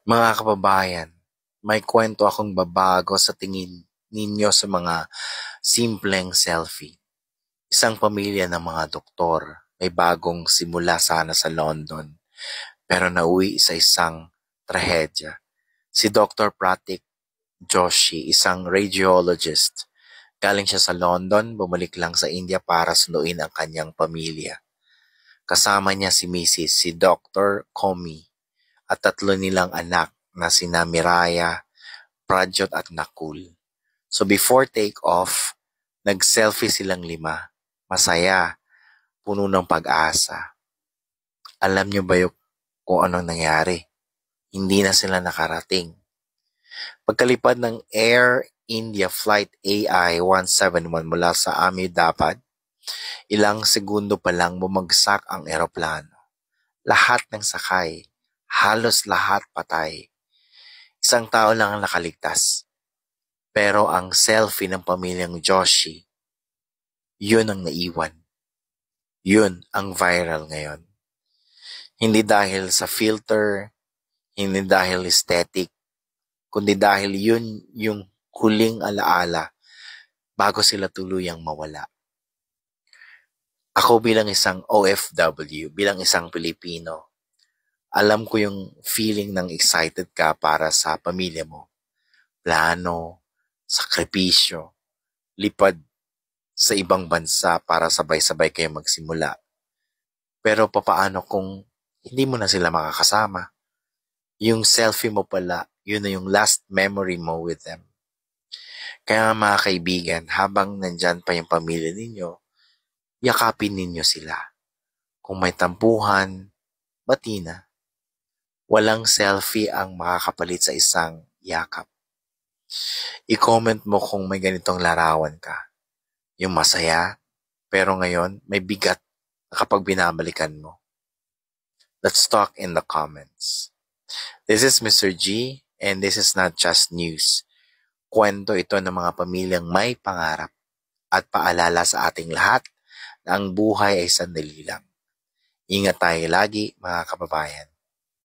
Mga kababayan, may kwento akong babago sa tingin ninyo sa mga simpleng selfie. Isang pamilya ng mga doktor, may bagong simula sana sa London, pero nauwi sa isang trahedya. Si Dr. Pratik Joshi, isang radiologist. Galing siya sa London, bumalik lang sa India para sunduin ang kanyang pamilya. Kasama niya si Mrs. si Dr. Komi at tatlo nilang anak na sina Miraya, Prajot at Nakul. So before take-off, nag-selfie silang 5. Masaya, puno ng pag-asa. Alam niyo ba kung anong nangyari? Hindi na sila nakarating. Pagkalipad ng Air India Flight AI-171 mula sa Ahmedabad, ilang segundo pa lang bumagsak ang eroplano. Lahat ng sakay, halos lahat patay. Isang tao lang ang nakaligtas. Pero ang selfie ng pamilyang Joshi, yun ang naiwan. Yun ang viral ngayon. Hindi dahil sa filter, hindi dahil aesthetic, kundi dahil yun yung huling alaala bago sila tuluyang mawala. Ako bilang isang OFW, bilang isang Pilipino, alam ko yung feeling ng excited ka para sa pamilya mo. Plano, sakripisyo, lipad sa ibang bansa para sabay-sabay kayo magsimula. Pero papaano kung hindi mo na sila makakasama? Yung selfie mo pala, yun na yung last memory mo with them. Kaya mga kaibigan, habang nandyan pa yung pamilya ninyo, yakapin ninyo sila. Kung may tampuhan, bati na. Walang selfie ang makakapalit sa isang yakap. I-comment mo kung may ganitong larawan ka. Yung masaya, pero ngayon may bigat kapag binabalikan mo. Let's talk in the comments. This is Mr. G, and this is not just news. Kwento ito ng mga pamilyang may pangarap at paalala sa ating lahat na ang buhay ay sandali lang. Ingat tayo lagi, mga kababayan.